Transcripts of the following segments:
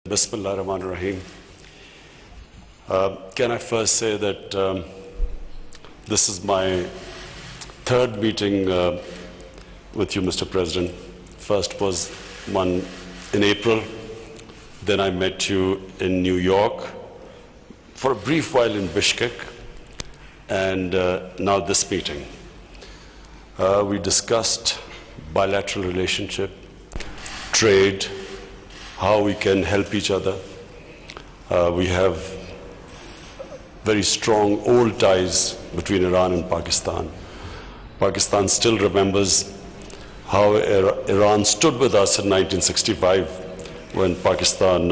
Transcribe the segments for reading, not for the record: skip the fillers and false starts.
Bismillah ar-Rahman ar-Rahim. Can I first say that this is my third meeting with you, Mr. President. First was one in April, then I met you in New York, for a brief while in Bishkek, and now this meeting. We discussed bilateral relationship, trade, how we can help each other. We have very strong old ties between Iran and Pakistan. Pakistan still remembers how Iran stood with us in 1965 when Pakistan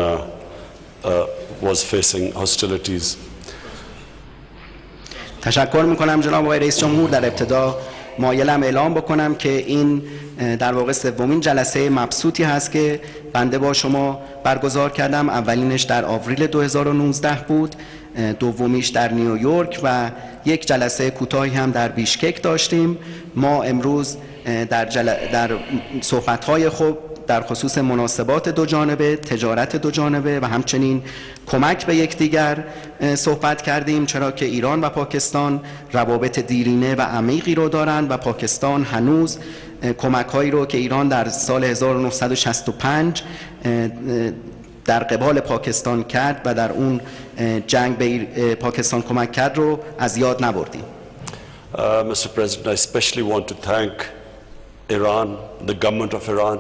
was facing hostilities. تشکر میکنم جناب آقای رئیس جمهور. در ابتدا مایلم اعلام بکنم که این در واقع سومین جلسه مبسوطی هست که بنده با شما برگزار کردم. اولینش در آوریل 2019 بود، دومیش در نیویورک و یک جلسه کوتاهی هم در بیشکک داشتیم. ما امروز در صحبت‌های خوب در خصوص مناسبات دو جانبه، تجارت دو جانبه و همچنین کمک به یکدیگر صحبت کردیم، چرا که ایران و پاکستان روابط دیرینه و عمیقی رو دارند و پاکستان هنوز کمک‌هایی رو که ایران در سال 1965 در قبال پاکستان کرد و در اون جنگ به پاکستان کمک کرد رو از یاد نبردیم. Mr. President, I especially want to thank Iran, the government of Iran,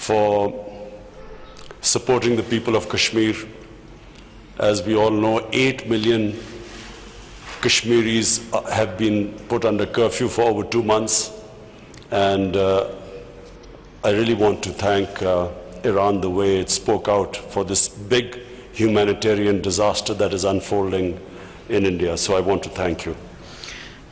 for supporting the people of Kashmir. As we all know, 8 million Kashmiris have been put under curfew for over 2 months, and I really want to thank Iran the way it spoke out for this big humanitarian disaster that is unfolding in India. So I want to thank you.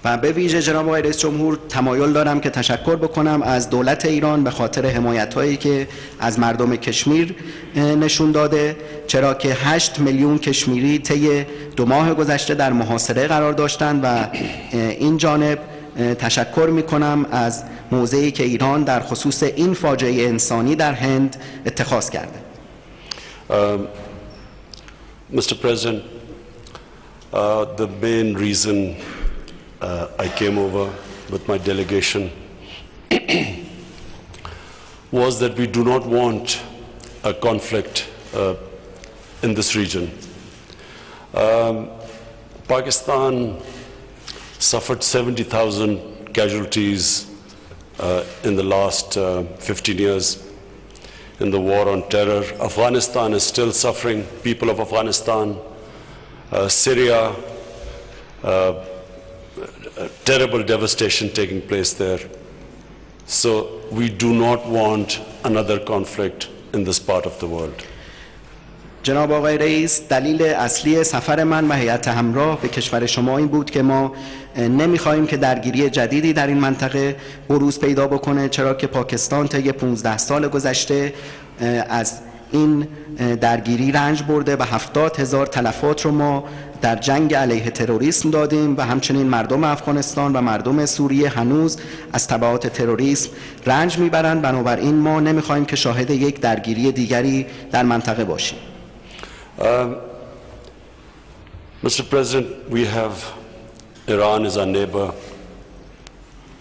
و به ویژه جناب آقای رئیس جمهور تمایل دارم که تشکر بکنم از دولت ایران به خاطر حمایت‌هایی که از مردم کشمیر نشون داده، چرا که 8 میلیون کشمیری طی 2 ماه گذشته در محاصره قرار داشتند و این جانب تشکر می‌کنم از موضعی که ایران در خصوص این فاجعه انسانی در هند اتخاذ کرده. Mr. President, the main reason I came over with my delegation was that we do not want a conflict in this region. Pakistan suffered 70,000 casualties in the last 15 years in the war on terror. Afghanistan is still suffering, people of Afghanistan, Syria, terrible devastation taking place there. So we do not want another conflict in this part of the world. جناب آقای رئیس، دلیل اصلی سفر من و هیئت همراه به کشور شما این بود که ما نمیخواهیم که درگیری جدیدی در این منطقه بروز پیدا بکنه، چرا که پاکستان طی 15 سال گذشته از این درگیری رنج برده و 70,000 تلفات رو ما در جنگ علیه تروریسم دادیم و همچنین مردم افغانستان و مردم سوریه هنوز از تبعات تروریسم رنج میبرند. بنابراین ما نمیخواهیم که شاهد یک درگیری دیگری در منطقه باشیم. Mr. President, we have Iran is our neighbor.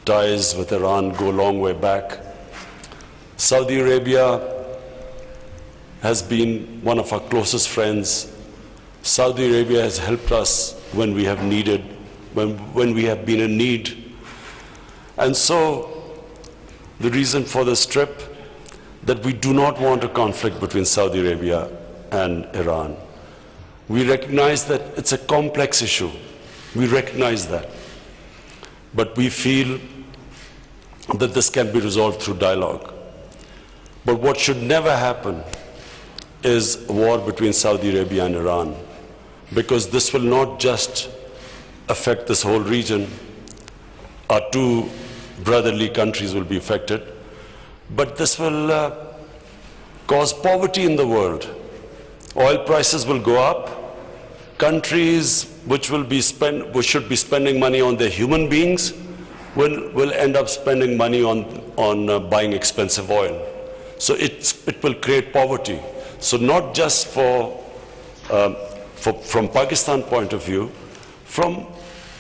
Ties with Iran go a long way back. Saudi Arabia has been one of our closest friends. Saudi Arabia has helped us when we have needed, when we have been in need. And so the reason for this trip, that we do not want a conflict between Saudi Arabia and Iran. We recognize that it's a complex issue. We recognize that. But we feel that this can be resolved through dialogue. But what should never happen is a war between Saudi Arabia and Iran, because this will not just affect this whole region. Our 2 brotherly countries will be affected, but this will cause poverty in the world. Oil prices will go up. Countries which should be spending money on their human beings will end up spending money on buying expensive oil. So it will create poverty. So not just from Pakistan point of view, from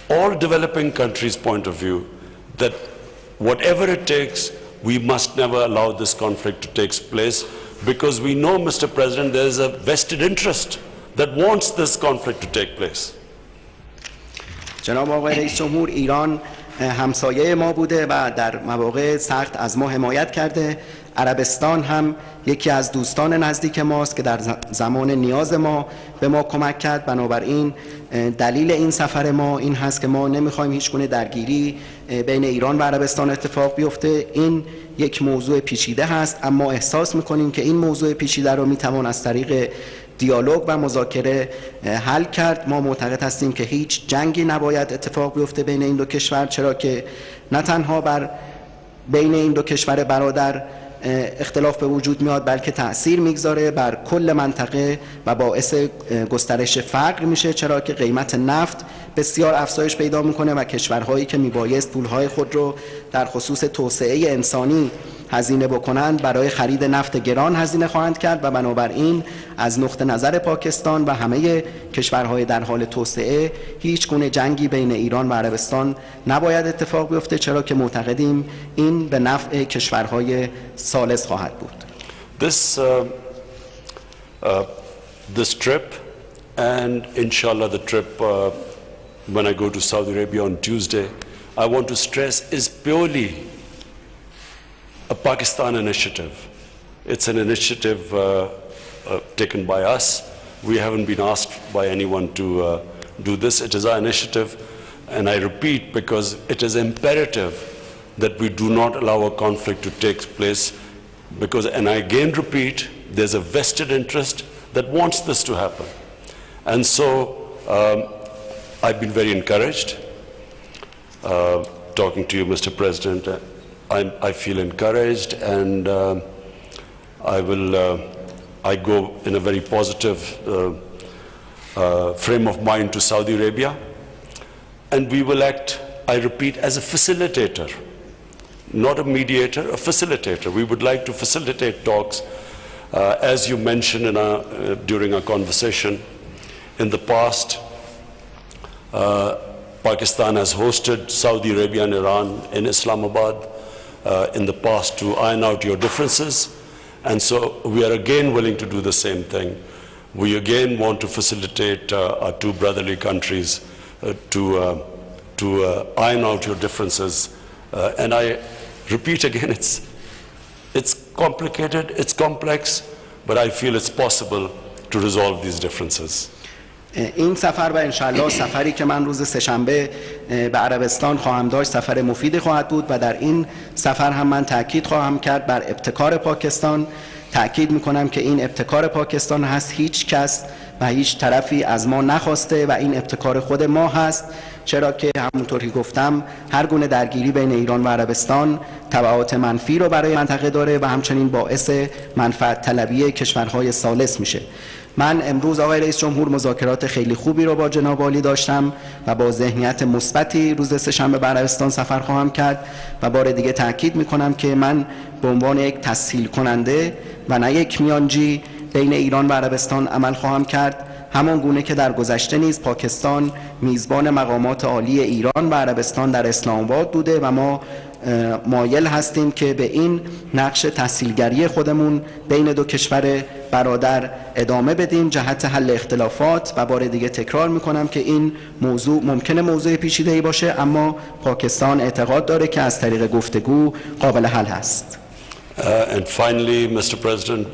all developing countries' point of view, that whatever it takes, we must never allow this conflict to take place, because we know, Mr. President, there is a vested interest that wants this conflict to take place. جناب آقای رئیس جمهور، ایران همسایه ما بوده و در مواقع سخت از ما حمایت کرده. عربستان هم یکی از دوستان نزدیک ماست که در زمان نیاز ما به ما کمک کرد. بنابراین دلیل این سفر ما این هست که ما نمیخوایم هیچ گونه درگیری بین ایران و عربستان اتفاق بیفته. این یک موضوع پیچیده هست، اما احساس میکنیم که این موضوع پیچیده رو میتوان از طریق دیالوگ و مذاکره حل کرد. ما معتقد هستیم که هیچ جنگی نباید اتفاق بیفته بین این دو کشور، چرا که نه تنها بر بین این دو کشور برادر اختلاف به وجود میاد، بلکه تأثیر میگذاره بر کل منطقه و باعث گسترش فقر میشه، چرا که قیمت نفت بسیار افزایش پیدا میکنه و کشورهایی که میبایست پولهای خود رو در خصوص توسعه انسانی هزینه بکنند برای خرید نفت گران هزینه خواهند کرد و بنابراین از نقطه نظر پاکستان و همه کشورهای در حال توسعه هیچ گونه جنگی بین ایران و عربستان نباید اتفاق بیفته، چرا که معتقدیم این به نفع کشورهای ثالث خواهد بود. This trip and inshallah the trip when I go to Saudi Arabia on Tuesday, I want to stress, is purely a Pakistan initiative. It's an initiative taken by us. We haven't been asked by anyone to do this. It is our initiative, and I repeat, because it is imperative that we do not allow a conflict to take place, because, and I again repeat, there's a vested interest that wants this to happen. And so I've been very encouraged talking to you, Mr. President. I feel encouraged, and I go in a very positive frame of mind to Saudi Arabia, and we will act, I repeat, as a facilitator, not a mediator, a facilitator. We would like to facilitate talks. As you mentioned during our conversation, in the past, Pakistan has hosted Saudi Arabia and Iran in Islamabad in the past to iron out your differences, and so we are again willing to do the same thing. We again want to facilitate our two brotherly countries to iron out your differences, and I repeat again, it's complicated, it's complex, but I feel it's possible to resolve these differences. این سفر و انشالله سفری که من روز سه‌شنبه به عربستان خواهم داشت سفر مفیدی خواهد بود و در این سفر هم من تاکید خواهم کرد بر ابتکار پاکستان. تاکید میکنم که این ابتکار پاکستان هست، هیچ کس و هیچ طرفی از ما نخواسته و این ابتکار خود ما هست، چرا که همونطور که گفتم هر گونه درگیری بین ایران و عربستان تبعات منفی رو برای منطقه داره و همچنین باعث منفعت طلبی کشورهای ثالث میشه. من امروز آقای رئیس جمهور مذاکرات خیلی خوبی رو با جناب عالی داشتم و با ذهنیت مثبتی روز سه‌شنبه به عربستان سفر خواهم کرد و بار دیگه تاکید میکنم که من به عنوان یک تسهیل کننده و نه یک میانجی بین ایران و عربستان عمل خواهم کرد، همان گونه که در گذشته نیز پاکستان میزبان مقامات عالی ایران و عربستان در اسلام آباد بوده و ما مایل هستیم که به این نقش تسهیلگری خودمون بین دو کشور برادر ادامه بدیم جهت حل اختلافات و بار دیگه تکرار میکنم که این موضوع ممکنه موضوع پیچیده‌ای باشه، اما پاکستان اعتقاد داره که از طریق گفتگو قابل حل هست. And finally, Mr. President,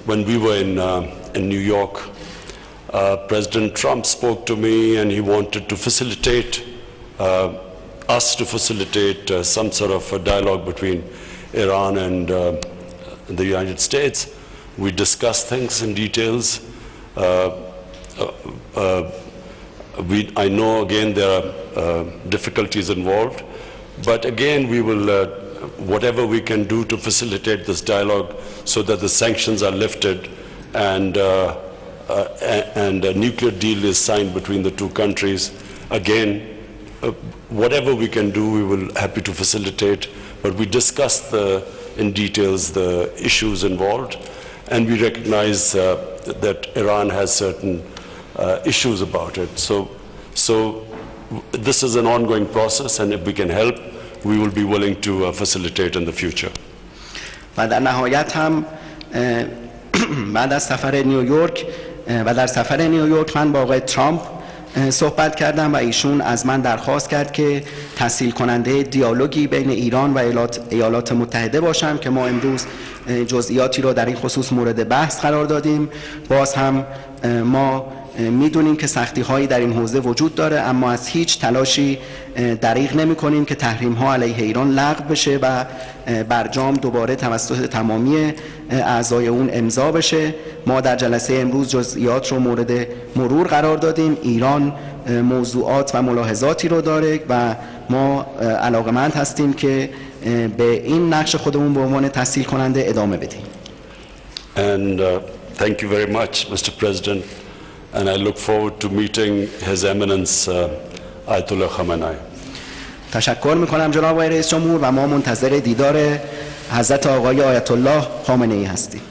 when we were in New York, President Trump spoke to me and he wanted to facilitate us to facilitate some sort of a dialogue between Iran and the United States. We discussed things in details. I know again there are difficulties involved, but again we will whatever we can do to facilitate this dialogue so that the sanctions are lifted and a nuclear deal is signed between the two countries. Again, whatever we can do, we will happy to facilitate. But we discussed the in details the issues involved, and we recognize that Iran has certain issues about it. So this is an ongoing process, and if we can help, we will be willing to facilitate in the future. و در نهایت هم بعد از سفر نیویورک و در سفر نیویورک من با آقای ترامپ صحبت کردم و ایشون از من درخواست کرد که تسهیل کننده دیالوگی بین ایران و ایالات متحده باشم که ما امروز جزئیاتی رو در این خصوص مورد بحث قرار دادیم. باز هم ما میدونیم که سختی هایی در این حوزه وجود داره، اما از هیچ تلاشی دریغ نمی کنیم که تحریم ها علیه ایران لغو بشه و برجام دوباره توسط تمامی اعضای اون امضا بشه. ما در جلسه امروز جزئیات رو مورد مرور قرار دادیم. ایران موضوعات و ملاحظاتی رو داره و ما علاقمند هستیم که به این نقش خودمون به عنوان تسهیل کننده ادامه بدیم. And thank you very much, Mr. President. And I look forward to meeting His Eminence Ayatollah Khamenei. تشکر میکنم جناب آقای رئیس جمهور و ما منتظر دیدار حضرت آقای آیت الله خامنه ای هستیم.